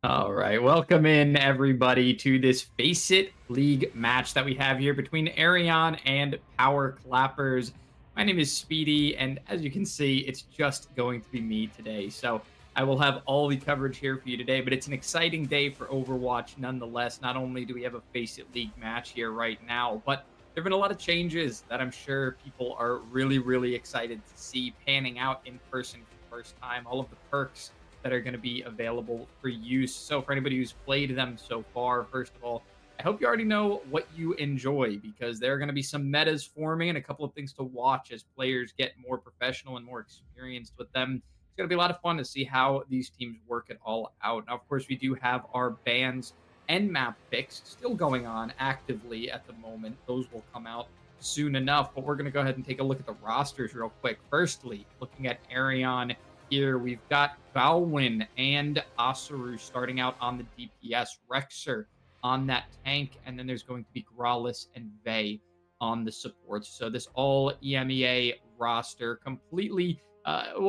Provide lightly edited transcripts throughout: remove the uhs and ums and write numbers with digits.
All right, welcome in everybody to this FaceIt League match that we have here between ERYON and Power Clappers. My name is Speedy, and as you can see, it's just going to be me today. So I will have all the coverage here for you today, but it's an exciting day for Overwatch nonetheless. Not only do we have a FaceIt League match here right now, but there have been a lot of changes that I'm sure people are really excited to see panning out in person for the first time. All of the perks that are going to be available for use. So for anybody who's played them so far, first of all, I hope you already know what you enjoy, because there are going to be some metas forming and a couple of things to watch as players get more professional and more experienced with them. It's going to be a lot of fun to see how these teams work it all out. Now, of course, we do have our bans and map picks still going on actively at the moment. Those will come out soon enough, but we're going to go ahead and take a look at the rosters real quick. Firstly, looking at ERYON here, we've got Balwin and Asaru starting out on the DPS, Rexer on that tank, and then there's going to be Growlithe and Vey on the supports. So this all EMEA roster, completely,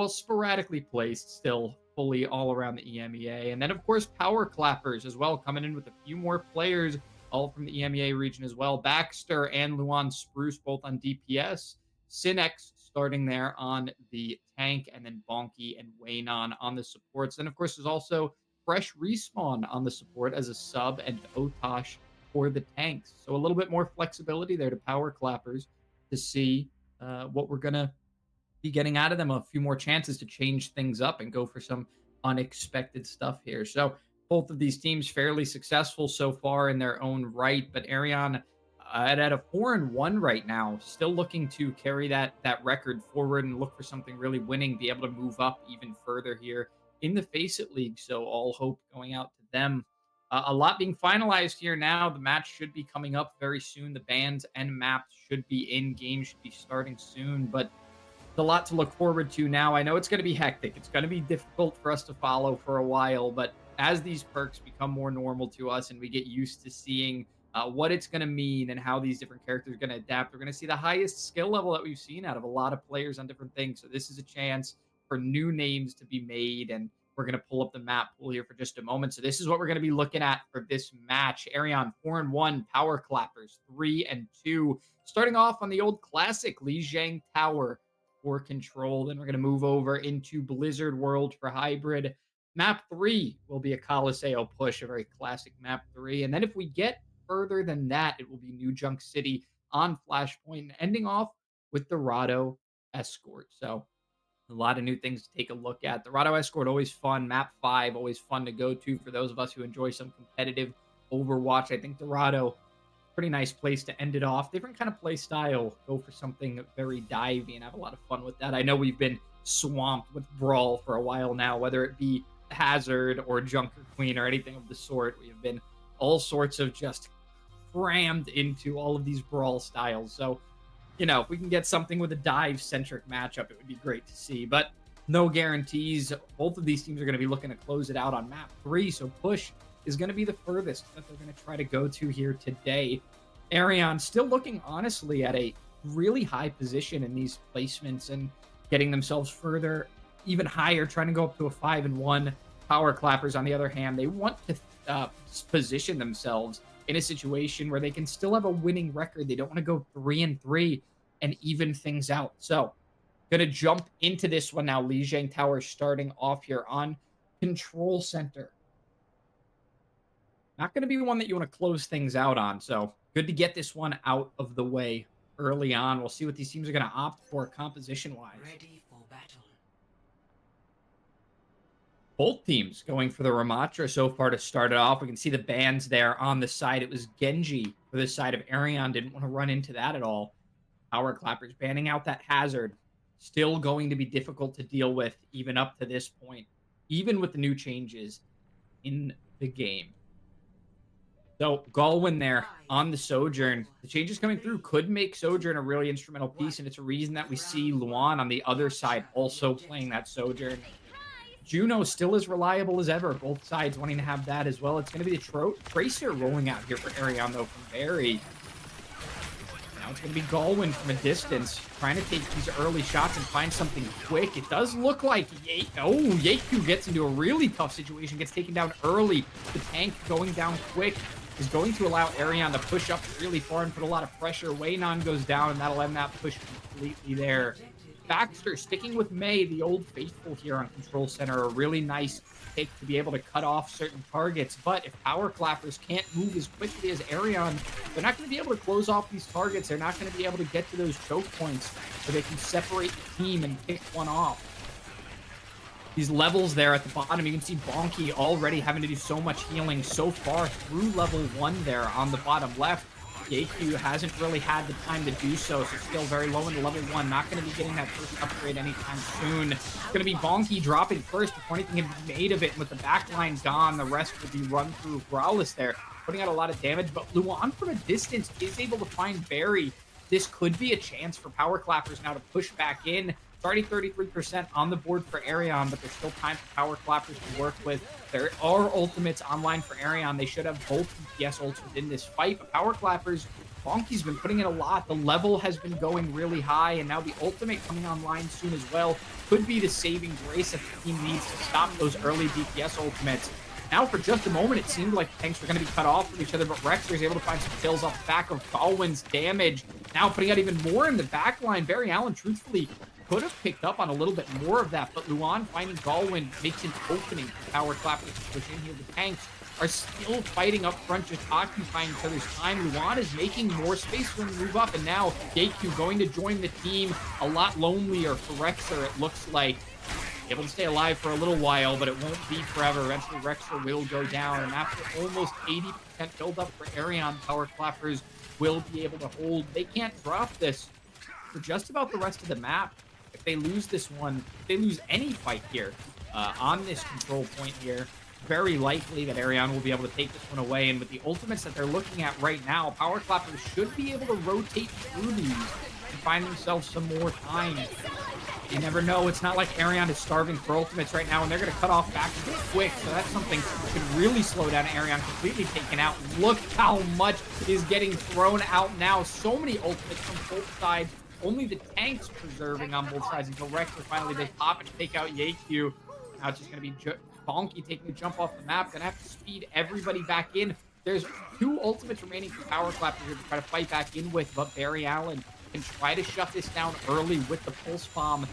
sporadically placed, still fully all around the EMEA. And then, of course, Power Clappers as well, coming in with a few more players, all from the EMEA region as well. Baxter and Luan Spruce both on DPS. Synex starting there on the tank, and then Bonky and Waynon on the supports. Then, of course, there's also Fresh Respawn on the support as a sub, and Otosh for the tanks. So a little bit more flexibility there to Power Clappers to see what we're going to be getting out of them. A few more chances to change things up and go for some unexpected stuff here. So both of these teams fairly successful so far in their own right, but ERYON at a 4-1 right now, still looking to carry that record forward and look for something really winning, be able to move up even further here in the FaceIt League. So all hope going out to them. A lot being finalized here now. The match should be coming up very soon. The bans and maps should be in game, should be starting soon, but it's a lot to look forward to now. I know it's going to be hectic. It's going to be difficult for us to follow for a while, but as these perks become more normal to us and we get used to seeing what it's going to mean and how these different characters are going to adapt, we're going to see the highest skill level that we've seen out of a lot of players on different things. So this is a chance for new names to be made, and we're going to pull up the map pool here for just a moment. So this is what we're going to be looking at for this match. ERYON 4-1, Power Clappers 3-2. Starting off on the old classic Lijiang Tower for control. Then we're going to move over into Blizzard World for hybrid. Map 3 will be a Colosseo push, a very classic map 3. And then if we get further than that, it will be New Junk City on Flashpoint, and ending off with Dorado Escort. So a lot of new things to take a look at. Dorado Escort, always fun. Map 5, always fun to go to for those of us who enjoy some competitive Overwatch. I think Dorado, pretty nice place to end it off. Different kind of play style. Go for something very divey and have a lot of fun with that. I know we've been swamped with Brawl for a while now, whether it be Hazard or Junker Queen or anything of the sort. We have been all sorts of just crammed into all of these Brawl styles. So, you know, if we can get something with a dive-centric matchup, it would be great to see. But no guarantees. Both of these teams are going to be looking to close it out on map 3. So push is going to be the furthest that they're going to try to go to here today. ERYON still looking, honestly, at a really high position in these placements and getting themselves further, even higher, trying to go up to a 5-1. Power Clappers, on the other hand, they want to position themselves in a situation where they can still have a winning record. They don't want to go 3-3 and even things out. So, going to jump into this one now. Lijiang Tower starting off here on Control Center. Not going to be one that you want to close things out on. So, good to get this one out of the way early on. We'll see what these teams are going to opt for composition-wise. Ready for battle. Both teams going for the Ramatra so far to start it off. We can see the bans there on the side. It was Genji for this side of ERYON. Didn't want to run into that at all. Power Clappers banning out that Hazard. Still going to be difficult to deal with even up to this point, even with the new changes in the game. So Galwin there on the Sojourn. The changes coming through could make Sojourn a really instrumental piece, and it's a reason that we see Luan on the other side also playing that Sojourn. Juno still as reliable as ever. Both sides wanting to have that as well. It's going to be the Tracer rolling out here for ERYON, though, from Barry. Now it's going to be Galwin from a distance, trying to take these early shots and find something quick. It does look like Yeku gets into a really tough situation, gets taken down early. The tank going down quick is going to allow ERYON to push up really far and put a lot of pressure. Waynon goes down, and that'll end that push completely there. Baxter sticking with May, the old faithful here on Control Center. A really nice pick to be able to cut off certain targets. But if Power Clappers can't move as quickly as ERYON, they're not going to be able to close off these targets. They're not going to be able to get to those choke points where they can separate the team and pick one off. These levels there at the bottom, you can see Bonky already having to do so much healing so far through level 1 there on the bottom left. Yeku hasn't really had the time to do so still very low into level 1. Not going to be getting that first upgrade anytime soon. It's going to be Bonky dropping first before anything can be made of it. And with the backline gone, the rest will be run through Growlithe there, putting out a lot of damage. But Luan from a distance is able to find Barry. This could be a chance for Power Clappers now to push back in. It's already 33% on the board for ERYON, but there's still time for Power Clappers to work with. There are ultimates online for ERYON. They should have both DPS ults within this fight, but Power Clappers, Bonky's been putting in a lot. The level has been going really high, and now the ultimate coming online soon as well could be the saving grace that the team needs to stop those early DPS ultimates. Now, for just a moment, it seemed like the tanks were going to be cut off from each other, but Rexer is able to find some kills off the back of Galwin's damage. Now putting out even more in the backline. Barry Allen, truthfully, could have picked up on a little bit more of that, but Luan finding Galwin makes an opening for Power Clappers to push in here. The tanks are still fighting up front, just occupying each other's time. Luan is making more space for him to move up, and now Yeku going to join the team. A lot lonelier for Rexer, it looks like. Able to stay alive for a little while, but it won't be forever. Eventually, Rexer will go down, and after almost 80% build up for ERYON, Power Clappers will be able to hold. They can't drop this for just about the rest of the map. If they lose this one, if they lose any fight here on this control point here, very likely that ERYON will be able to take this one away. And with the ultimates that they're looking at right now, Power Clappers should be able to rotate through these and find themselves some more time. You never know. It's not like ERYON is starving for ultimates right now, and they're going to cut off back quick. So that's something that could really slow down ERYON, completely taken out. Look how much is getting thrown out now. So many ultimates from both sides. Only the tanks preserving on both sides until Rexer finally does pop and take out Yeku. Now it's just going to be Bonky taking a jump off the map. Going to have to speed everybody back in. There's 2 ultimates remaining for Power Clappers here to try to fight back in with, but Barry Allen can try to shut this down early with the pulse bomb.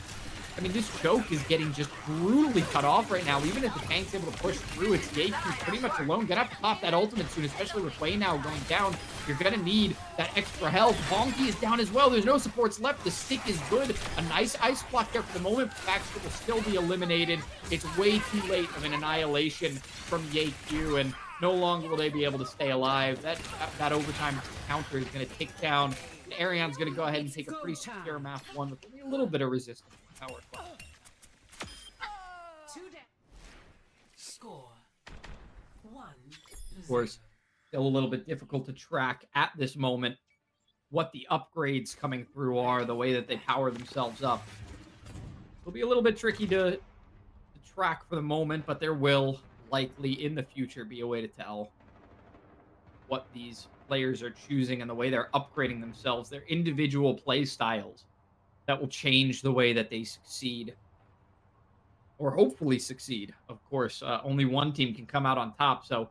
I mean, this choke is getting just brutally cut off right now. Even if the tank's able to push through, it's Yeku pretty much alone. Gonna have to pop that ultimate soon, especially with Way now going down. You're gonna need that extra health. Bonky is down as well. There's no supports left. The stick is good. A nice ice block there for the moment. Baxter will still be eliminated. It's way too late of an annihilation from Yeku, and no longer will they be able to stay alive. That overtime counter is gonna tick down. And ERYON's gonna go ahead and take a pretty secure map 1 with a little bit of resistance. Power Clap. Score 1. Of course, still a little bit difficult to track at this moment what the upgrades coming through are, the way that they power themselves up. It'll be a little bit tricky to track for the moment, but there will likely in the future be a way to tell what these players are choosing and the way they're upgrading themselves, their individual play styles that will change the way that they succeed, or hopefully succeed. Of course, only one team can come out on top, so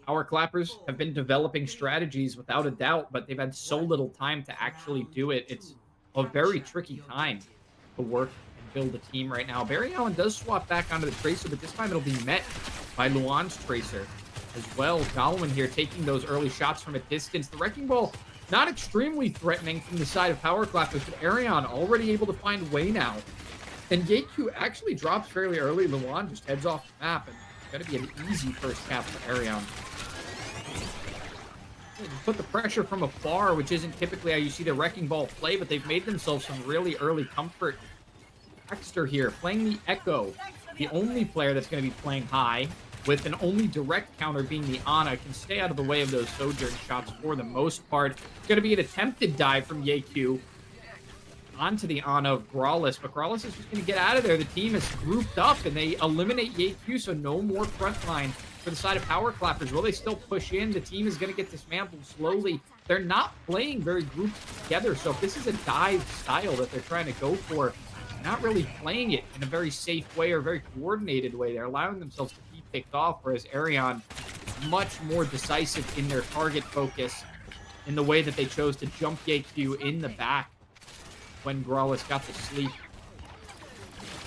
our Clappers have been developing strategies without a doubt, but they've had so little time to actually do it. It's a very tricky time to work and build a team right now. Barry Allen does swap back onto the Tracer, but this time it'll be met by Luan's Tracer as well. Galwin here taking those early shots from a distance. The Wrecking Ball not extremely threatening from the side of Power Clappers, but ERYON already able to find Way now. And Yeku actually drops fairly early. Luan just heads off the map, and it's going to be an easy first cap for ERYON. Just put the pressure from afar, which isn't typically how you see the Wrecking Ball play, but they've made themselves some really early comfort. Baxter here playing the Echo, the only player that's going to be playing high, with an only direct counter being the Ana, can stay out of the way of those Sojourn shots for the most part. It's going to be an attempted dive from Yeku onto the Ana of Growlithe, but Growlithe is just going to get out of there. The team is grouped up, and they eliminate Yeku, so no more front line for the side of Power Clappers. Will they still push in? The team is going to get dismantled slowly they're not playing very grouped together. So if this is a dive style that they're trying to go for, they're not really playing it in a very safe way or very coordinated way. They're allowing themselves to be picked off, whereas ERYON is much more decisive in their target focus in the way that they chose to jump YQ in the back when Grawless got to sleep.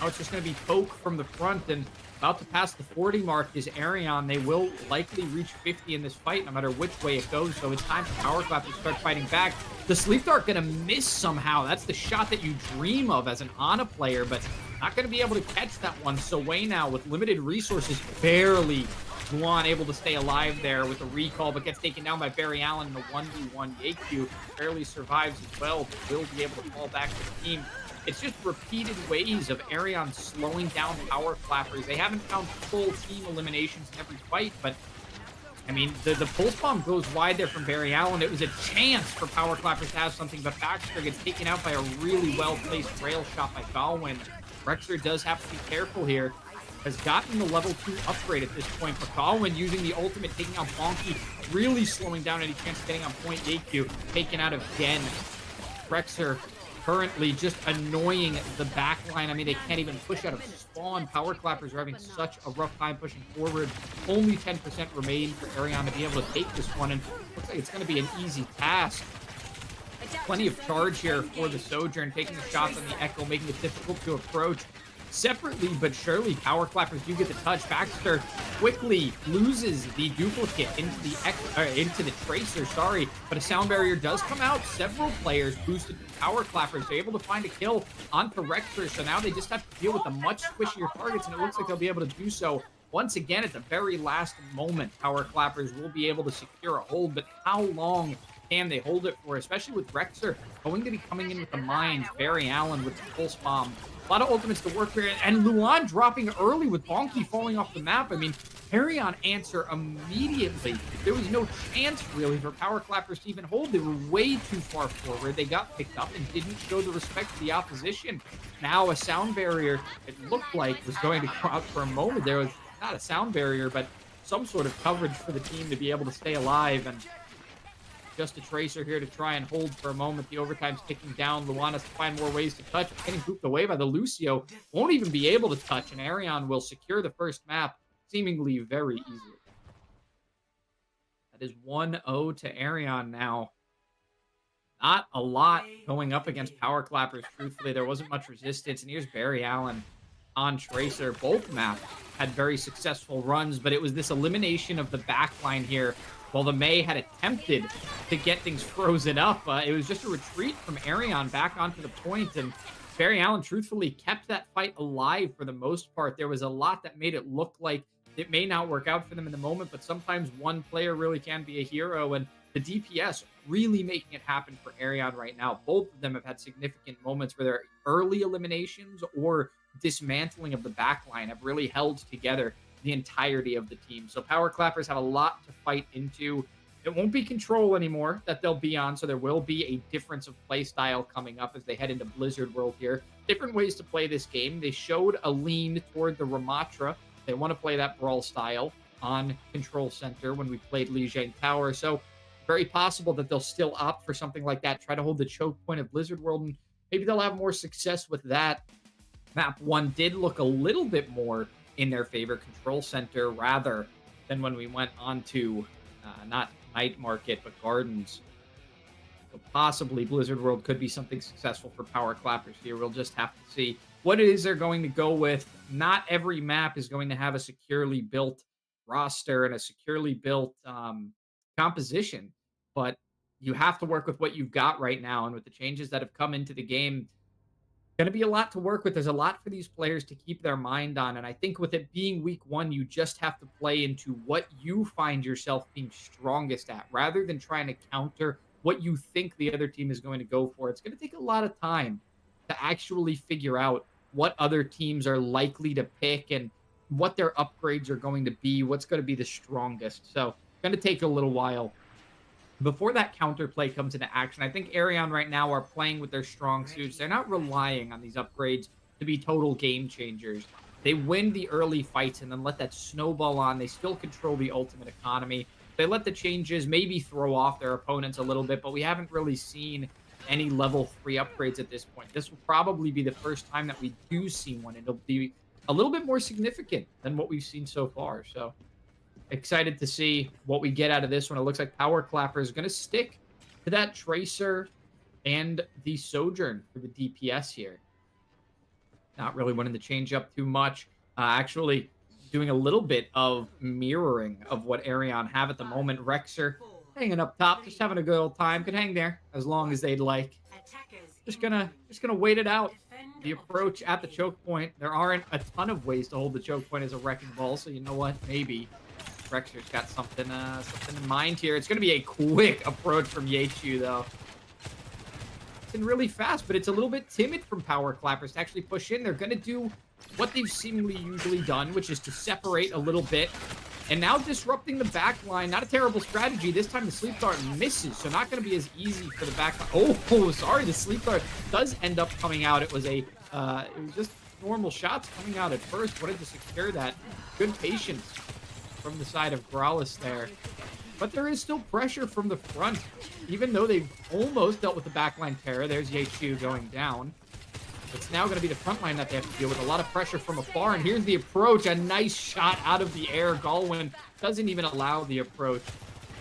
Now it's just going to be poke from the front, and about to pass the 40 mark is ERYON. They will likely reach 50 in this fight, no matter which way it goes. So it's time for Power Clap to start fighting back. The Sleep Dart going to miss somehow. That's the shot that you dream of as an Ana player, but not going to be able to catch that one. So Wei now, with limited resources, barely Luan able to stay alive there with a recall, but gets taken down by Barry Allen in the 1v1. YQ barely survives as well, but will be able to fall back to the team. It's just repeated ways of ERYON slowing down Power Clappers. They haven't found full team eliminations in every fight, but I mean, the pulse bomb goes wide there from Barry Allen. It was a chance for Power Clappers to have something, but Baxter gets taken out by a really well-placed rail shot by Galwin. Rexer does have to be careful here. Has gotten the level 2 upgrade at this point, but Galwin using the ultimate, taking out Bonky, really slowing down any chance of getting on point. YQ taken out again. Rexer currently just annoying the backline. I mean, they can't even push out of spawn. Power Clappers are having such a rough time pushing forward. Only 10% remaining for ERYON to be able to take this one, and looks like it's going to be an easy task. Plenty of charge here for the Sojourn, taking the shots on the Echo, making it difficult to approach. Separately but surely, Power Clappers do get the touch. Baxter quickly loses the duplicate into the Tracer, sorry, but a sound barrier does come out. Several players boosted Power Clappers. They're able to find a kill onto Rexer, so now they just have to deal with the much squishier targets, and it looks like they'll be able to do so. Once again, at the very last moment, Power Clappers will be able to secure a hold, but how long can they hold it for, especially with Rexer going to be coming in with the mines, Barry Allen with the pulse bomb. A lot of ultimates to work here, and Luan dropping early with Bonky falling off the map. I mean, ERYON answer immediately. There was no chance, really, for Power Clappers to even hold. They were way too far forward. They got picked up and didn't show the respect to the opposition. Now, a sound barrier, it looked like, was going to come out for a moment. There was not a sound barrier, but some sort of coverage for the team to be able to stay alive, and just a Tracer here to try and hold for a moment. The overtime's ticking down. Luan has to find more ways to touch. Getting grouped away by the Lucio. Won't even be able to touch, and ERYON will secure the first map seemingly very easily. That is 1-0 to ERYON now. Not a lot going up against Power Clappers, truthfully. There wasn't much resistance, and here's Barry Allen on Tracer. Both maps had very successful runs, but it was this elimination of the backline here. While the May had attempted to get things frozen up, it was just a retreat from ERYON back onto the point, and Barry Allen truthfully kept that fight alive for the most part. There was a lot that made it look like it may not work out for them in the moment, but sometimes one player really can be a hero, and the DPS really making it happen for ERYON right now. Both of them have had significant moments where their early eliminations or dismantling of the backline have really held together the entirety of the team. So Power Clappers have a lot to fight into. It won't be control anymore that they'll be on, so there will be a difference of play style coming up as they head into Blizzard World here. Different ways to play this game. They showed a lean toward the Ramatra. They want to play that brawl style on Control Center when we played Lijiang Tower, so very possible that they'll still opt for something like that, try to hold the choke point of Blizzard World, and maybe they'll have more success with that. Map 1 did look a little bit more in their favor, Control Center, rather than when we went on to not Night Market, but Gardens. So possibly Blizzard World could be something successful for Power Clappers here. We'll just have to see what it is they're going to go with. Not every map is going to have a securely built roster and a securely built composition, but you have to work with what you've got right now, and with the changes that have come into the game, going to be a lot to work with. There's a lot for these players to keep their mind on, and I think with it being week 1, you just have to play into what you find yourself being strongest at, rather than trying to counter what you think the other team is going to go for. It's going to take a lot of time to actually figure out what other teams are likely to pick and what their upgrades are going to be, what's going to be the strongest. So it's going to take a little while before that counterplay comes into action. I think ERYON right now are playing with their strong suits. They're not relying on these upgrades to be total game changers. They win the early fights and then let that snowball on. They still control the ultimate economy. They let the changes maybe throw off their opponents a little bit, but we haven't really seen any level 3 upgrades at this point. This will probably be the first time that we do see one. It'll be a little bit more significant than what we've seen so far. So excited to see what we get out of this one. It looks like Power Clapper is going to stick to that Tracer and the Sojourn for the DPS here. Not really wanting to change up too much. Actually doing a little bit of mirroring of what ERYON have at the moment. Rexer hanging up top, just having a good old time. Could hang there as long as they'd like. Just gonna wait it out. The approach at the choke point. There aren't a ton of ways to hold the choke point as a wrecking ball, so you know what? Maybe Rexer's got something in mind here. It's gonna be a quick approach from Yechu though. It's really fast, but it's a little bit timid from Power Clappers to actually push in. They're gonna do what they've seemingly usually done, which is to separate a little bit. And now disrupting the back line. Not a terrible strategy. This time the sleep dart misses, so not going to be as easy for the back line. Oh, sorry. The sleep dart does end up coming out. It was it was just normal shots coming out at first. Wanted to secure that. Good patience from the side of Growlithe there. But there is still pressure from the front. Even though they've almost dealt with the backline terror. There's Yechu going down. It's now going to be the front line that they have to deal with. A lot of pressure from afar. And here's the approach. A nice shot out of the air. Galwin doesn't even allow the approach.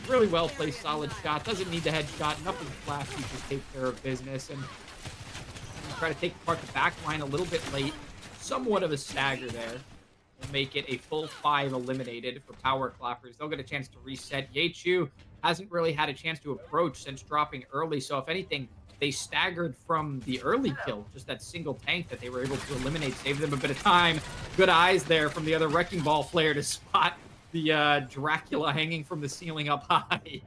Really well placed, solid shot. Doesn't need the headshot. Nothing flashy. Just take care of business. And try to take apart the back line a little bit late. Somewhat of a stagger there. Will make it a full 5 eliminated for Power Clappers. They'll get a chance to reset. Yechu hasn't really had a chance to approach since dropping early. So if anything, they staggered from the early kill, just that single tank that they were able to eliminate, saved them a bit of time. Good eyes there from the other Wrecking Ball player to spot the Dracula hanging from the ceiling up high.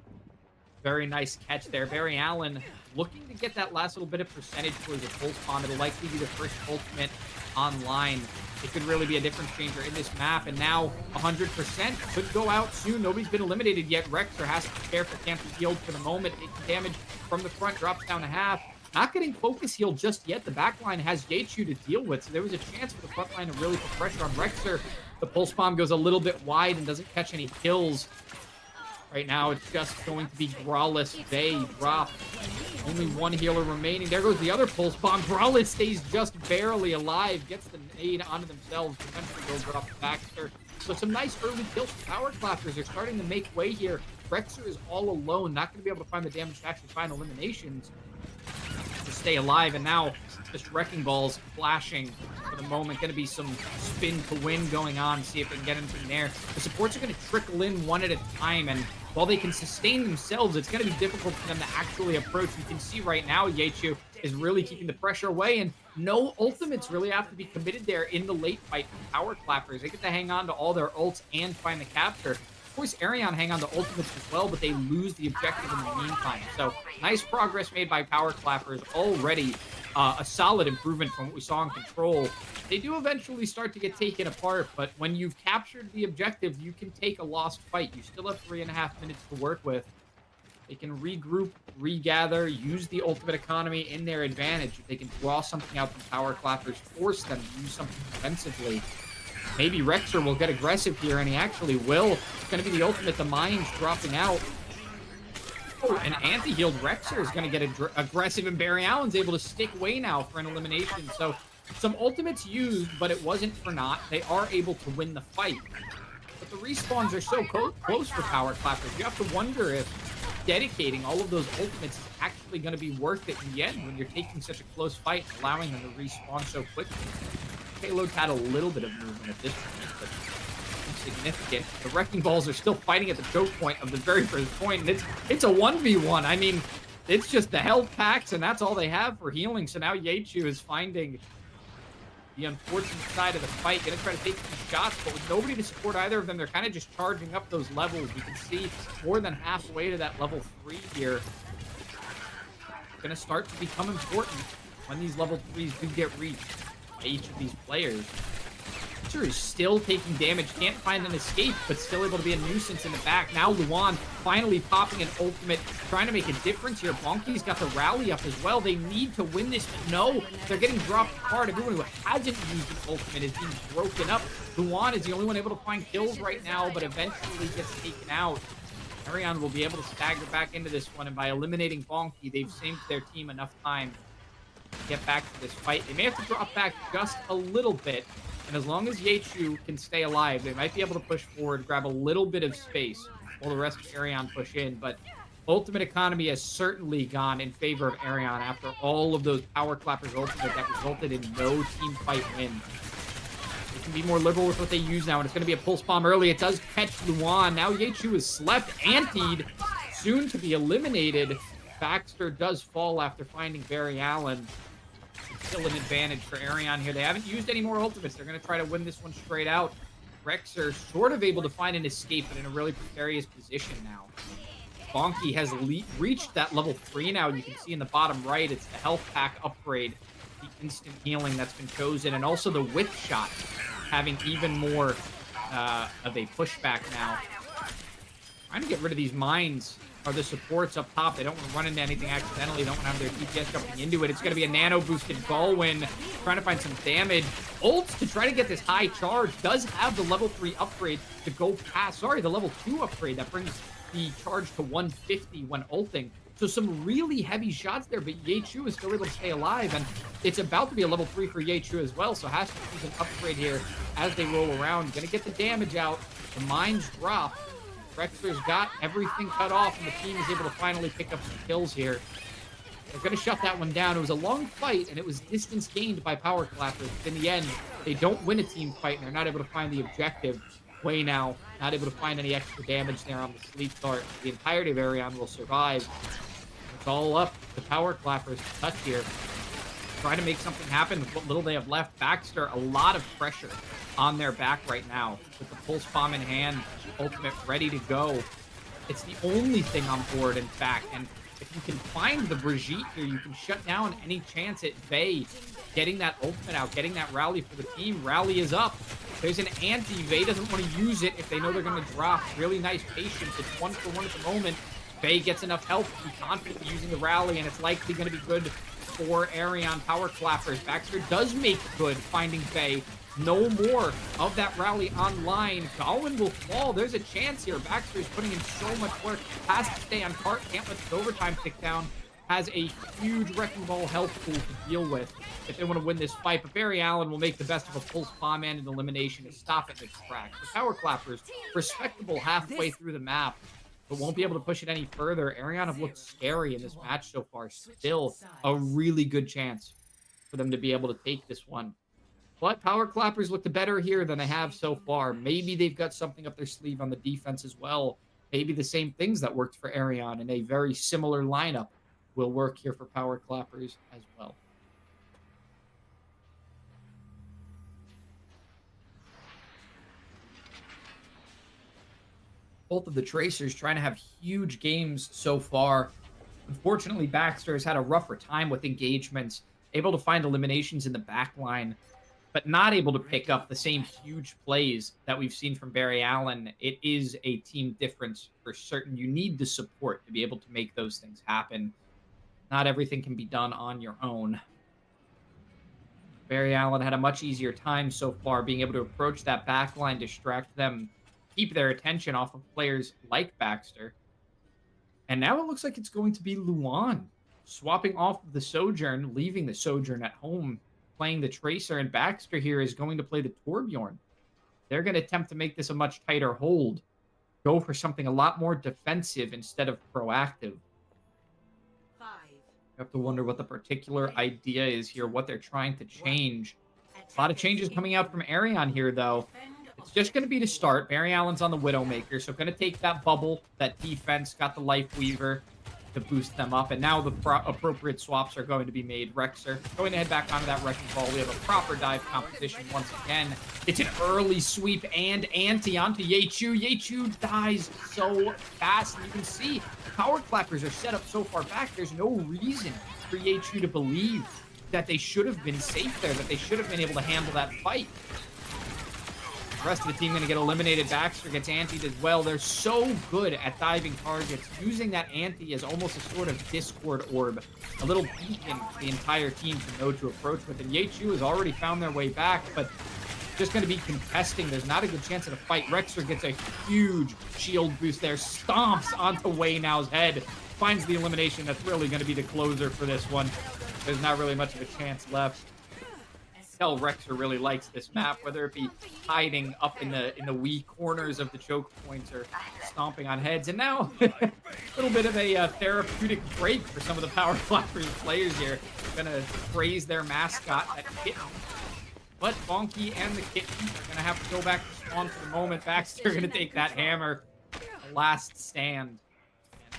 Very nice catch there. Barry Allen looking to get that last little bit of percentage towards a full spawn. It'll likely be the first ultimate online. It could really be a difference changer in this map. And now 100% could go out soon. Nobody's been eliminated yet. Rexer has to be careful. Can't be healed for the moment. Taking damage from the front. Drops down to half. Not getting focus healed just yet. The backline has Yechu to deal with. So there was a chance for the front line to really put pressure on Rexer. The pulse bomb goes a little bit wide and doesn't catch any kills. Right now, it's just going to be Growlithe. They drop. Only one healer remaining. There goes the other pulse bomb. Growlithe stays just barely alive. Gets the nade onto themselves. Eventually goes drop the Baxter. So some nice early kills for Power Clappers. They're starting to make way here. Rexer is all alone. Not going to be able to find the damage to actually find eliminations to stay alive. And now just Wrecking Balls flashing for the moment. Going to be some spin to win going on. See if they can get anything there. The supports are going to trickle in one at a time. And while they can sustain themselves, it's going to be difficult for them to actually approach. You can see right now Yechu is really keeping the pressure away, and no ultimates really have to be committed there in the late fight from Power Clappers. They get to hang on to all their ults and find the capture. Of course, ERYON hang on to ultimates as well, but they lose the objective in the meantime. So nice progress made by Power Clappers. Already a solid improvement from what we saw in Control. They do eventually start to get taken apart, but when you've captured the objective, you can take a lost fight. You still have 3.5 minutes to work with. They can regroup, regather, use the ultimate economy in their advantage. If they can draw something out from Power Clappers, force them to use something defensively. Maybe Rexer will get aggressive here, and he actually will. It's going to be the ultimate. The Mines dropping out. Oh, an anti-healed Rexer is going to get aggressive, and Barry Allen's able to stick away now for an elimination. So some ultimates used, but it wasn't for naught. They are able to win the fight. But the respawns are so close for Power Clappers. You have to wonder if dedicating all of those ultimates is actually going to be worth it in the end when you're taking such a close fight and allowing them to respawn so quickly. Payload's had a little bit of movement at this point, but insignificant. The Wrecking Balls are still fighting at the choke point of the very first point, and it's a 1v1. I mean, it's just the health packs, and that's all they have for healing. So now Yechu is finding the unfortunate side of the fight. Gonna try to take some shots, but with nobody to support either of them, they're kind of just charging up those levels. You can see more than halfway to that level 3 here. It's gonna start to become important when these level 3s do get reached by each of these players. Rexer is still taking damage, can't find an escape, but still able to be a nuisance in the back. Now Luan finally popping an ultimate, trying to make a difference here. Bonky's got the rally up as well. They need to win this, but no, they're getting dropped apart. Everyone who hasn't used an ultimate is being broken up. Luan is the only one able to find kills right now, but eventually gets taken out. ERYON will be able to stagger back into this one, and by eliminating Bonky, they've saved their team enough time to get back to this fight. They may have to drop back just a little bit, and as long as Yechu can stay alive, they might be able to push forward, grab a little bit of space while the rest of ERYON push in, but ultimate economy has certainly gone in favor of ERYON after all of those power clappers ultimate that resulted in no team fight win. They can be more liberal with what they use now, and it's going to be a pulse bomb early. It does catch Luan. Now Yechu is slept, antied, soon to be eliminated. Baxter does fall after finding Barry Allen. It's still an advantage for ERYON here. They haven't used any more ultimates. They're going to try to win this one straight out. Rexer sort of able to find an escape, but in a really precarious position now. Bonky has reached that level 3 now. You can see in the bottom right, it's the health pack upgrade, the instant healing that's been chosen, and also the whip shot having even more of a pushback now. Trying to get rid of these mines are the supports up top. They don't want to run into anything accidentally. They don't want to have their DPS jumping into it. It's going to be a nano boosted Galwin trying to find some damage. Ults to try to get this high charge. Does have the level 3 upgrade to go past. Sorry, the level 2 upgrade that brings the charge to 150 when ulting. So some really heavy shots there, but Yechu is still able to stay alive, and it's about to be a level 3 for Yechu as well, so has to use an upgrade here as they roll around. Gonna get the damage out. The mines drop. Rexer's got everything cut off, and the team is able to finally pick up some kills here. They're gonna shut that one down. It was a long fight, and it was distance gained by power clappers. But in the end, they don't win a team fight, and they're not able to find the objective. Way now, not able to find any extra damage there on the sleep dart. The entirety of ERYON will survive. It's all up to power clappers to touch here. Try to make something happen with what little they have left. Baxter, a lot of pressure on their back right now with the pulse bomb in hand, ultimate ready to go. It's the only thing on board, in fact, and if you can find the Brigitte here, you can shut down any chance at Vey getting that ultimate out, getting that rally for the team. Rally is up. There's an anti. Vey doesn't want to use it if they know they're going to drop. Really nice patience. It's 1-for-1 at the moment. Vey gets enough health to be confident using the rally, and it's likely going to be good for ERYON power clappers. Baxter does make good finding Vey. No more of that rally online. Galwin will fall. There's a chance here. Baxter's putting in so much work. Has to stay on cart. Can't let the overtime tick down. Has a huge Wrecking Ball health pool to deal with if they want to win this fight. But Barry Allen will make the best of a pulse bomb and an elimination to stop it and extract. The power clappers, respectable halfway through the map, but won't be able to push it any further. ERYON have looked scary in this match so far. Still a really good chance for them to be able to take this one. But power clappers look better here than they have so far. Maybe they've got something up their sleeve on the defense as well. Maybe the same things that worked for ERYON in a very similar lineup will work here for power clappers as well. Both of the Tracers trying to have huge games so far. Unfortunately, Baxter has had a rougher time with engagements, able to find eliminations in the back line, but not able to pick up the same huge plays that we've seen from Barry Allen. It is a team difference for certain. You need the support to be able to make those things happen. Not everything can be done on your own. Barry Allen had a much easier time so far being able to approach that back line, distract them, keep their attention off of players like Baxter. And now it looks like it's going to be Luan swapping off of the Sojourn, leaving the Sojourn at home, playing the Tracer, and Baxter here is going to play the Torbjorn. They're going to attempt to make this a much tighter hold, go for something a lot more defensive instead of proactive. You have to wonder what the particular idea is here, what they're trying to change. A lot of changes coming out from ERYON here, though. It's just going to be to start. Barry Allen's on the Widowmaker, so going to take that bubble, that defense, got the Life Weaver to boost them up, and now the appropriate swaps are going to be made. Rexer going to head back onto that Wrecking Ball. We have a proper dive composition once again. It's an early sweep and anti onto Yechu. Yechu dies so fast, and you can see power clappers are set up so far back. There's no reason for Yechu to believe that they should have been safe there, that they should have been able to handle that fight. The rest of the team going to get eliminated. Baxter gets antied as well. They're so good at diving targets, using that anti as almost a sort of Discord orb, a little beacon for the entire team to know to approach with. And Yechu has already found their way back, but just going to be contesting. There's not a good chance at a fight. Rexer gets a huge shield boost there, stomps onto Wei Nao's head, finds the elimination. That's really going to be the closer for this one. There's not really much of a chance left. Tell Rexer really likes this map, whether it be hiding up in the wee corners of the choke points or stomping on heads. And now a little bit of a therapeutic break for some of the Power Clappers players here. Gonna praise their mascot, that kitten. But Bonky and the kitten are gonna have to go back to spawn for the moment. Baxter gonna take that hammer. Last stand.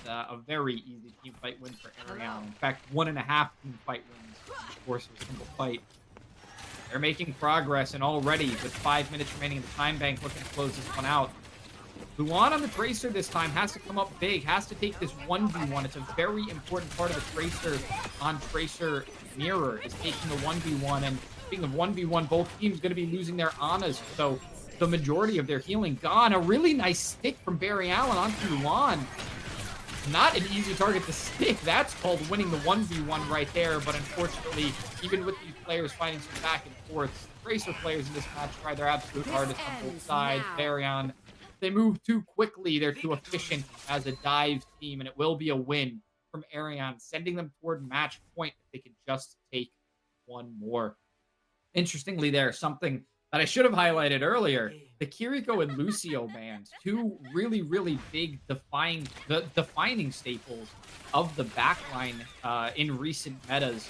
And a very easy team fight win for ERYON. In fact, 1.5 team fight wins, of course, with a single fight. They're making progress, and already with 5 minutes remaining in the time bank, looking to close this one out. Luan on the Tracer this time has to come up big, has to take this 1v1. It's a very important part of the Tracer on Tracer mirror, is taking the 1v1. And speaking of 1v1, both teams going to be losing their Anas, so the majority of their healing gone. A really nice stick from Barry Allen onto Luan. Not an easy target to stick. That's called winning the 1v1 right there. But unfortunately, even with these players fighting some back and forth, the Tracer players in this match try their absolute hardest on both sides. Varian, they move too quickly. They're too efficient as a dive team, and it will be a win from ERYON, sending them toward match point if they can just take one more. Interestingly, there's something that I should have highlighted earlier. The Kiriko and Lucio bans, two really, really big defining staples of the backline in recent metas.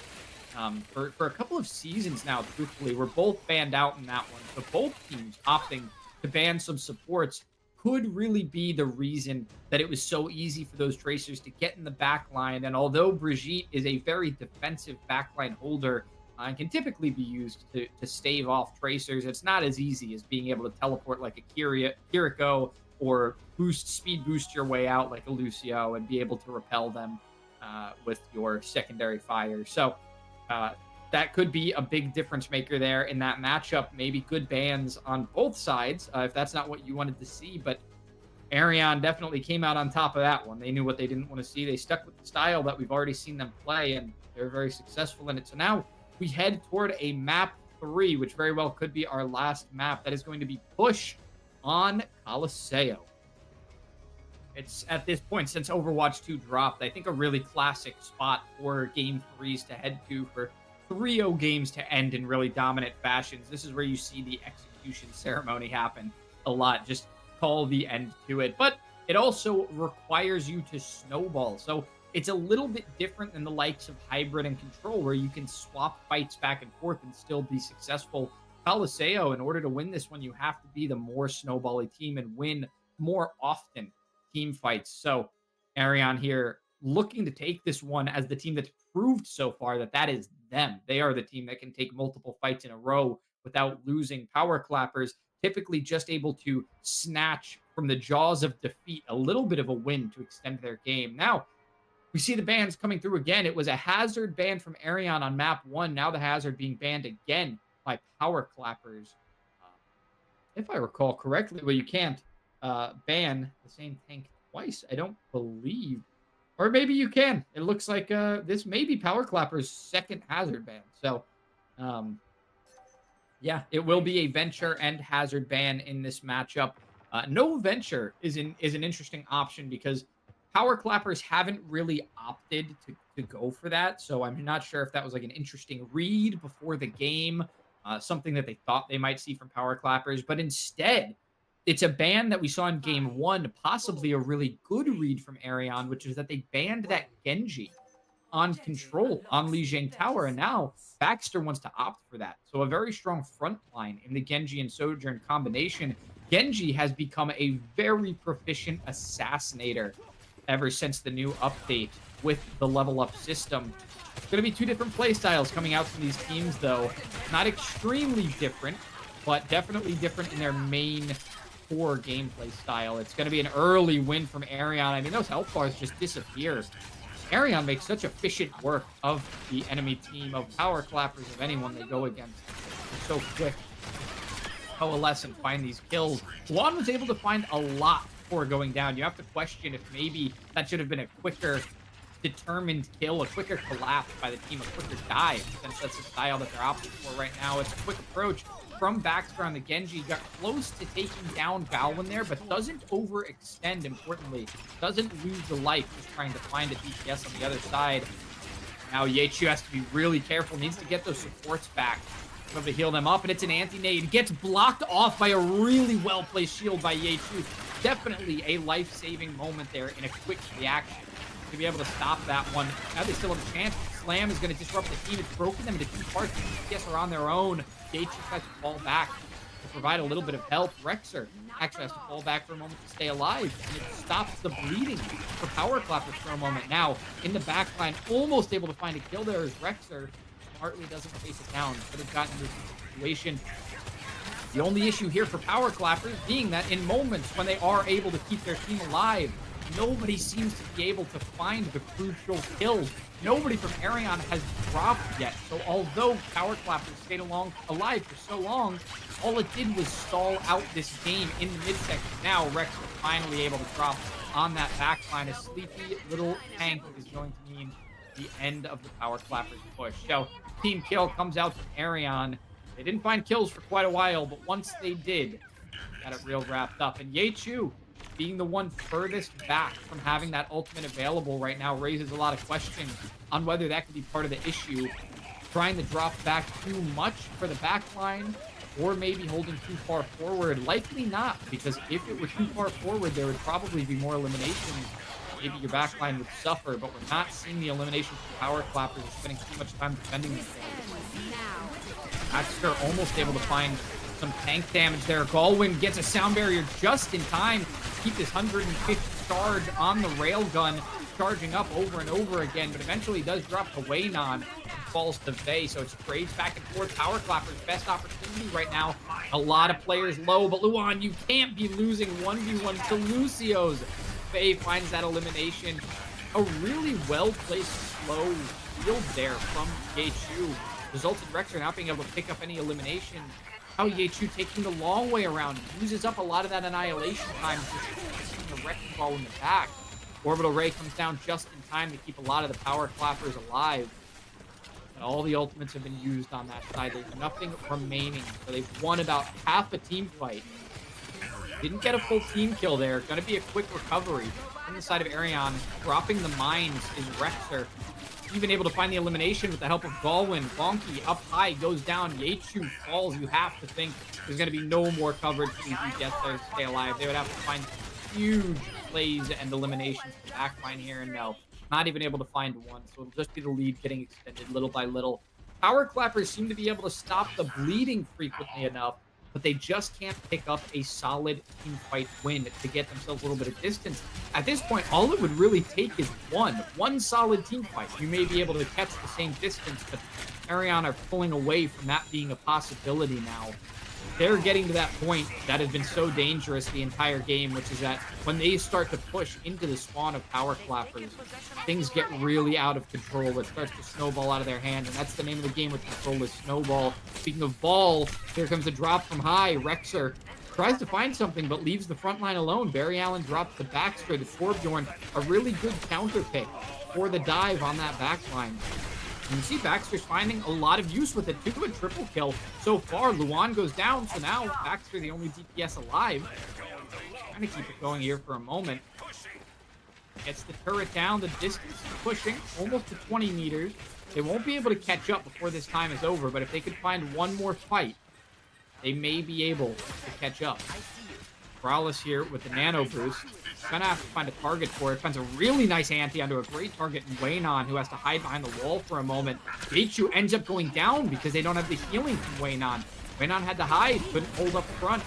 For a couple of seasons now, truthfully, we're both banned out in that one. So both teams opting to ban some supports could really be the reason that it was so easy for those Tracers to get in the backline. And although Brigitte is a very defensive backline holder, and can typically be used to stave off Tracers, it's not as easy as being able to teleport like a Kiriko or speed boost your way out like a Lucio and be able to repel them with your secondary fire. So that could be a big difference maker there in that matchup. Maybe good bans on both sides if that's not what you wanted to see, but ERYON definitely came out on top of that one. They knew what they didn't want to see. They stuck with the style that we've already seen them play, and they're very successful in it. So now we head toward a map 3, which very well could be our last map. That is going to be Push on Colosseo. It's at this point, since Overwatch 2 dropped, I think a really classic spot for Game 3s to head to, for 3-0 games to end in really dominant fashions. This is where you see the execution ceremony happen a lot. Just call the end to it. But it also requires you to snowball. So it's a little bit different than the likes of Hybrid and Control, where you can swap fights back and forth and still be successful. Colosseo, in order to win this one, you have to be the more snowbally team and win more often team fights. So ERYON here looking to take this one as the team that's proved so far that is them. They are the team that can take multiple fights in a row without losing. Power Clappers typically just able to snatch from the jaws of defeat a little bit of a win to extend their game. Now, we see the bans coming through again. It was a hazard ban from ERYON on map 1. Now the hazard being banned again by Power Clappers. If I recall correctly, well, you can't ban the same tank twice, I don't believe. Or maybe you can. It looks like this may be Power Clappers' second hazard ban. So, yeah, it will be a Venture and hazard ban in this matchup. No Venture is an interesting option because Power Clappers haven't really opted to go for that, so I'm not sure if that was like an interesting read before the game, something that they thought they might see from Power Clappers, but instead, it's a ban that we saw in Game 1, possibly a really good read from ERYON, which is that they banned that Genji on Control on Lijiang Tower, and now Baxter wants to opt for that. So a very strong front line in the Genji and Sojourn combination. Genji has become a very proficient assassinator ever since the new update with the level up system. It's going to be two different play styles coming out from these teams, though. Not extremely different, but definitely different in their main core gameplay style. It's going to be an early win from ERYON. I mean, those health bars just disappear. ERYON makes such efficient work of the enemy team, of Power Clappers, of anyone they go against. They're so quick. Coalesce and find these kills. Juan was able to find a lot before going down. You have to question if maybe that should have been a quicker determined kill, a quicker collapse by the team, a quicker dive, since that's the style that they're opting for right now. It's a quick approach from Baxter on the Genji. Got close to taking down Galwin there, but doesn't overextend, importantly. Doesn't lose the life, just trying to find a DPS on the other side. Now Yechu has to be really careful. Needs to get those supports back. Able to heal them up, and it's an anti-nade. Gets blocked off by a really well-placed shield by Yechu. Definitely a life-saving moment there in a quick reaction to be able to stop that one. Now they still have a chance. Slam is going to disrupt the team. It's broken them into two parts. The DPS are on their own. Yechu tries to fall back to provide a little bit of help. Rexer actually has to fall back for a moment to stay alive, and it stops the bleeding for Power Clappers for a moment. Now, in the back line, almost able to find a kill there is Rexer. Smartly doesn't face it down. Could have gotten this situation. The only issue here for Power Clappers being that in moments when they are able to keep their team alive, nobody seems to be able to find the crucial kills. Nobody from ERYON has dropped yet. So although Power Clappers stayed alive for so long, all it did was stall out this game in the midsection. Now Rex is finally able to drop on that backline. A sleepy little tank is going to mean the end of the Power Clappers push. So team kill comes out from ERYON. They didn't find kills for quite a while, but once they did, got it real wrapped up. And Yechu, being the one furthest back from having that ultimate available right now, raises a lot of questions on whether that could be part of the issue. Trying to drop back too much for the back line, or maybe holding too far forward. Likely not, because if it were too far forward, there would probably be more eliminations. Maybe your back line would suffer, but we're not seeing the eliminations for Power Clappers. They're spending too much time defending themselves. Baxter almost able to find some tank damage there. Galwin gets a sound barrier just in time to keep this 150 charge on the railgun, charging up over and over again, but eventually does drop to Waynon and falls to Vey, so it's trades back and forth. Power Clappers' best opportunity right now. A lot of players low, but Luan, you can't be losing 1v1 to Lucio's. Vey finds that elimination. A really well-placed slow field there from Yechu. Results in Rexer not being able to pick up any elimination. Now Yechu taking the long way around. Uses up a lot of that annihilation time. Just the wrecking ball in the back. Orbital Ray comes down just in time to keep a lot of the Power Clappers alive. And all the ultimates have been used on that side. There's nothing remaining. So they've won about half a team fight. Didn't get a full team kill there. Going to be a quick recovery on the side of ERYON. Dropping the mines is Rexer. Even able to find the elimination with the help of Galwin. Bonky up high, goes down. Yechu falls. You have to think there's going to be no more coverage for these DPS players to stay alive. They would have to find huge plays and eliminations to the backline here, and no, not even able to find one. So it'll just be the lead getting extended little by little. Power Clappers seem to be able to stop the bleeding frequently enough, but they just can't pick up a solid team fight win to get themselves a little bit of distance. At this point, all it would really take is one solid team fight. You may be able to catch the same distance, but ERYON are pulling away from that being a possibility now. They're getting to that point that has been so dangerous the entire game, which is that when they start to push into the spawn of Power Clappers, things get really out of control. It starts to snowball out of their hand, and that's the name of the game with control is snowball. Speaking of ball, here comes a drop from high. Rexer tries to find something, but leaves the front line alone. Barry Allen drops the Baxter to Torbjorn. A really good counter pick for the dive on that back line. And you see Baxter's finding a lot of use with it, too. A triple kill so far. Luan goes down, so now Baxter the only DPS alive. Trying to keep it going here for a moment. Gets the turret down. The distance is pushing almost to 20 meters. They won't be able to catch up before this time is over, but if they could find one more fight, they may be able to catch up. Morales here with the nano boost. Gonna have to find a target for it. Finds a really nice anti onto a great target in Waynon, who has to hide behind the wall for a moment. Yechu ends up going down because they don't have the healing from Waynon. Waynon had to hide, couldn't hold up front.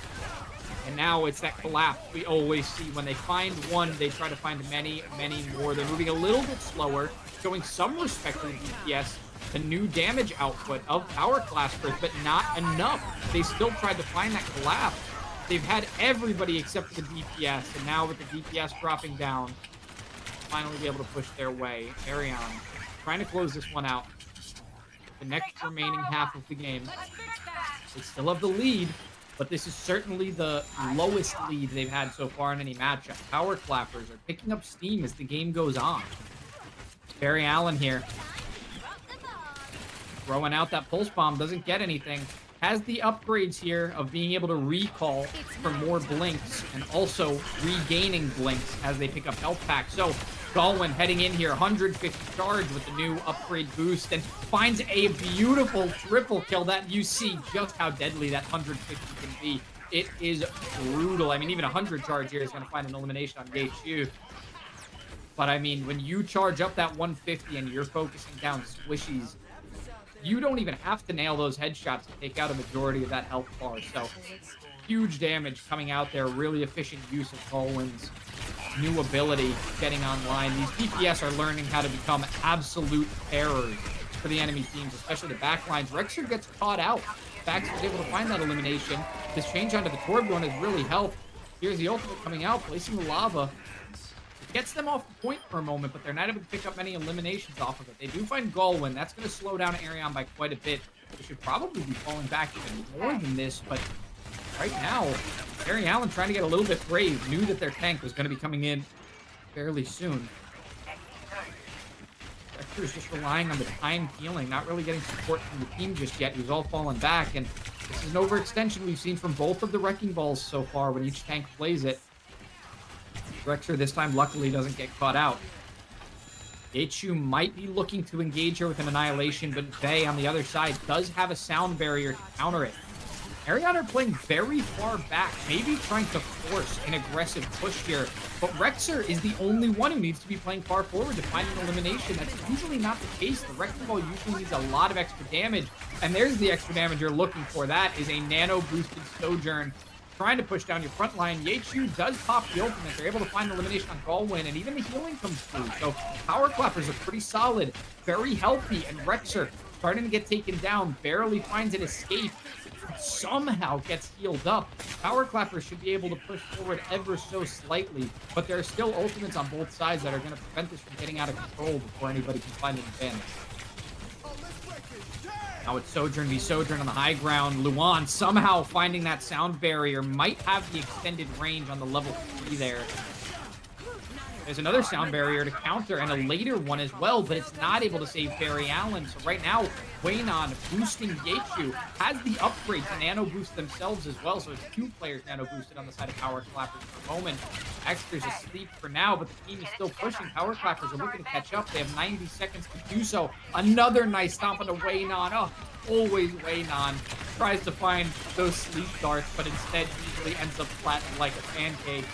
And now it's that collapse we always see. When they find one, they try to find many, many more. They're moving a little bit slower, showing some respect to the DPS. The new damage output of Power Clappers, but not enough. They still tried to find that collapse. They've had everybody except for the DPS, and now with the DPS dropping down, finally be able to push their way. ERYON trying to close this one out. The next remaining half of the game. They still have the lead, but this is certainly the lowest lead they've had so far in any matchup. Power Clappers are picking up steam as the game goes on. Barry Allen here. Throwing out that pulse bomb, doesn't get anything. has the upgrades here of being able to recall for more blinks and also regaining blinks as they pick up health packs. So Galwin heading in here, 150 charge with the new upgrade boost, and finds a beautiful triple kill. That you see just how deadly that 150 can be. It is brutal. I mean, even 100 charge here is going to find an elimination on Yaechu. But I mean, when you charge up that 150 and you're focusing down squishies, you don't even have to nail those headshots to take out a majority of that health bar. So huge damage coming out there. Really efficient use of Galwin's new ability getting online. These DPS are learning how to become absolute terrors for the enemy teams, especially the backlines. Rexer gets caught out. Bax was able to find that elimination. This change onto the Torbjorn has really helped. Here's the ultimate coming out, placing the lava. It gets them off the point for a moment, but they're not able to pick up many eliminations off of it. They do find Galwin. That's going to slow down ERYON by quite a bit. They should probably be falling back even more than this, but right now, Barry Allen, trying to get a little bit brave, knew that their tank was going to be coming in fairly soon. Vector is just relying on the time healing, not really getting support from the team just yet. He was all falling back, and this is an overextension we've seen from both of the Wrecking Balls so far when each tank plays it. Rexer this time, luckily, doesn't get caught out. Yaechu might be looking to engage her with an Annihilation, but Vey on the other side does have a sound barrier to counter it. ERYON are playing very far back, maybe trying to force an aggressive push here, but Rexer is the only one who needs to be playing far forward to find an elimination. That's usually not the case. The Wrecking Ball usually needs a lot of extra damage, and there's the extra damage you're looking for. That is a nano-boosted Sojourn trying to push down your front line. Yaechu does pop the ultimate. They're able to find the elimination on Galwin, and even the healing comes through. So Power Clappers are pretty solid, very healthy, and Rexer starting to get taken down, barely finds an escape, somehow gets healed up. Power Clappers should be able to push forward ever so slightly, but there are still ultimates on both sides that are going to prevent this from getting out of control before anybody can find an advantage. Now it's Sojourn v Sojourn on the high ground. Luan somehow finding that sound barrier, might have the extended range on the level 3 there. There's another sound barrier to counter and a later one as well, but it's not able to save Barry Allen. So right now, Waynon boosting Yaechu has the upgrade to nano boost themselves as well. So it's 2 players nano boosted on the side of Power Clappers for the moment. Extra's asleep for now, but the team is still pushing. Power Clappers are looking to catch up. They have 90 seconds to do so. Another nice stomp onto Waynon. Oh, always Waynon tries to find those sleep darts, but instead usually ends up flat like a pancake.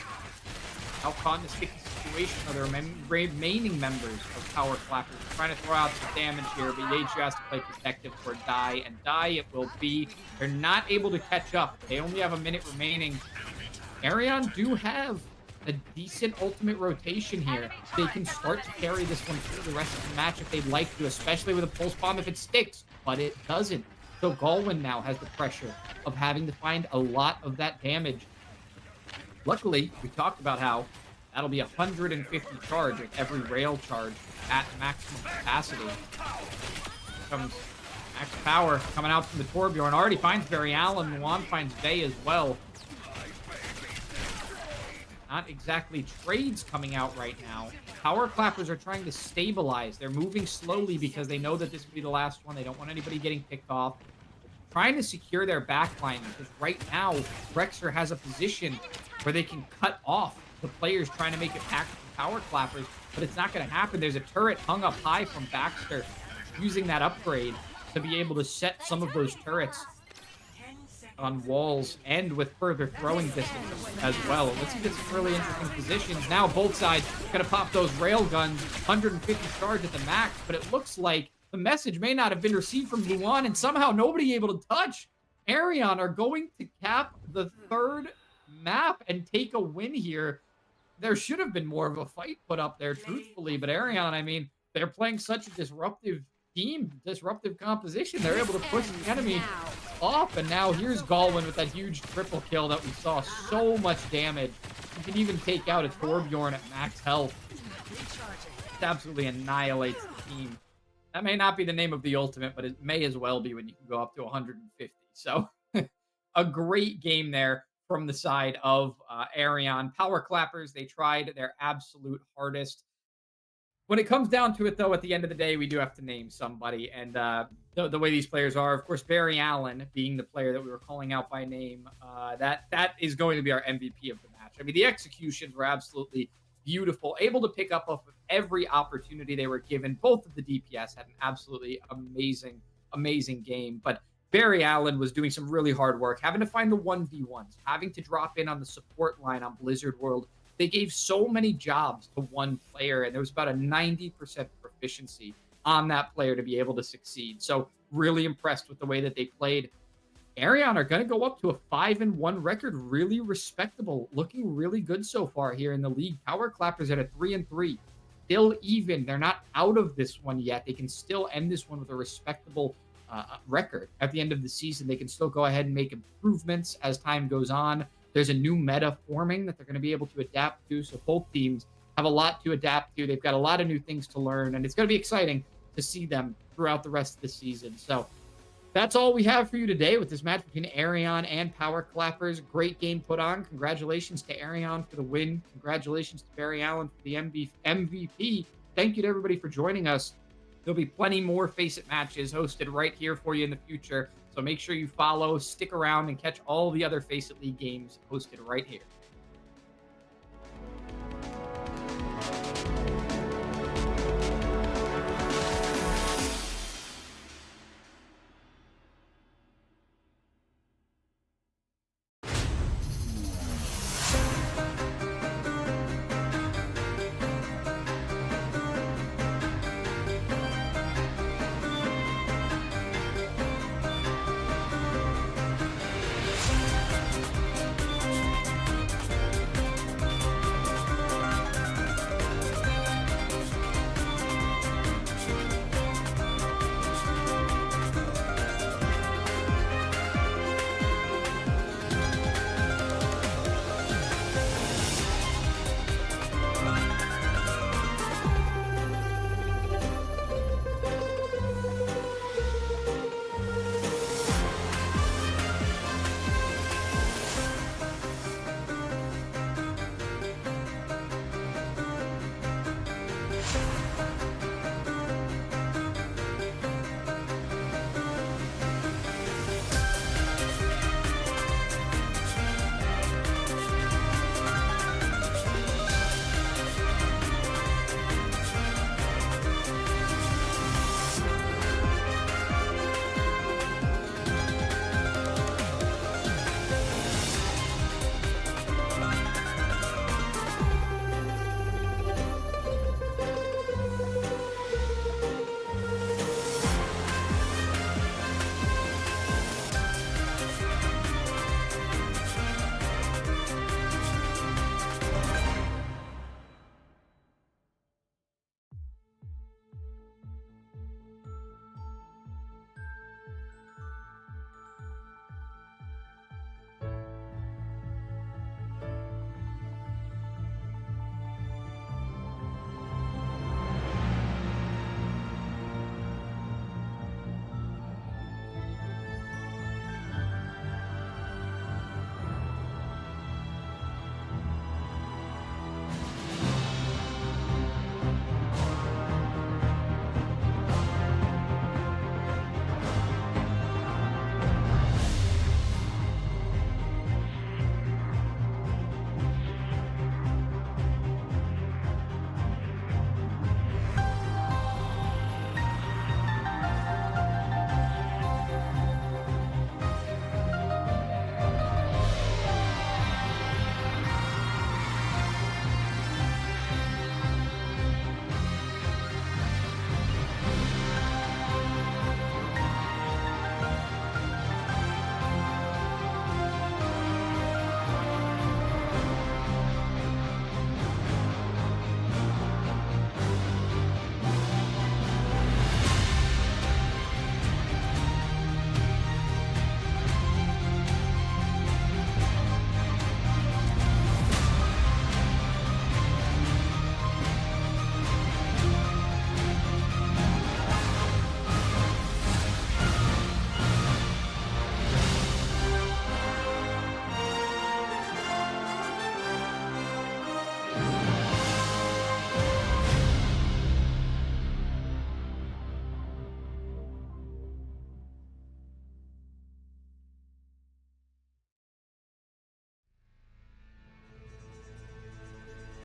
Out caught in a sticky situation are the remaining members of Power Clappers. Trying to throw out some damage here, but Yaechu has to play protective for a die, and die it will be. They're not able to catch up. They only have a minute remaining. ERYON do have a decent ultimate rotation here. They can start to carry this one through the rest of the match if they'd like to, especially with a Pulse Bomb if it sticks, but it doesn't. So Galwin now has the pressure of having to find a lot of that damage. Luckily, we talked about how that'll be 150 charge with every rail charge at maximum capacity. Comes Max Power coming out from the Torbjorn. Already finds Barry Allen. Luan finds Vey as well. Not exactly trades coming out right now. Power Clappers are trying to stabilize. They're moving slowly because they know that this will be the last one. They don't want anybody getting picked off. Trying to secure their backline because right now, Rexer has a position where they can cut off the players trying to make it back to Power Clappers, but it's not going to happen. There's a turret hung up high from Baxter using that upgrade to be able to set some of those turrets on walls and with further throwing distance as well. Let's get some really interesting positions. Now both sides going to pop those rail guns, 150 charge at the max, but it looks like the message may not have been received from Luan, and somehow nobody able to touch. ERYON are going to cap the 3rd map and take a win here. There should have been more of a fight put up there, truthfully, but ERYON, I mean, they're playing such a disruptive team, disruptive composition. They're able to push the enemy off, and now here's Galwin with that huge triple kill that we saw. So much damage. You can even take out a Torbjorn at max health. It absolutely annihilates the team. That may not be the name of the ultimate, but it may as well be when you can go up to 150. So a great game there from the side of ERYON. Power Clappers, they tried their absolute hardest. When it comes down to it, though, at the end of the day, we do have to name somebody. And the way these players are, of course, Barry Allen being the player that we were calling out by name, that is going to be our MVP of the match. I mean, the executions were absolutely beautiful, able to pick up off of every opportunity they were given. Both of the DPS had an absolutely amazing game. But Barry Allen was doing some really hard work, having to find the 1v1s, having to drop in on the support line on Blizzard World. They gave so many jobs to one player, and there was about a 90% proficiency on that player to be able to succeed. So really impressed with the way that they played. ERYON are going to go up to a 5-1 record, really respectable, looking really good so far here in the league. Power Clappers at a 3-3, still even. They're not out of this one yet. They can still end this one with a respectable record at the end of the season. They can still go ahead and make improvements as time goes on. There's a new meta forming that they're going to be able to adapt to. So both teams have a lot to adapt to. They've got a lot of new things to learn, and it's going to be exciting to see them throughout the rest of the season. So that's all we have for you today with this match between ERYON and Power Clappers. Great game put on. Congratulations to ERYON for the win. Congratulations to Barry Allen for the MVP. Thank you to everybody for joining us. There'll be plenty more FaceIt matches hosted right here for you in the future. So make sure you follow, stick around, and catch all the other FaceIt League games hosted right here.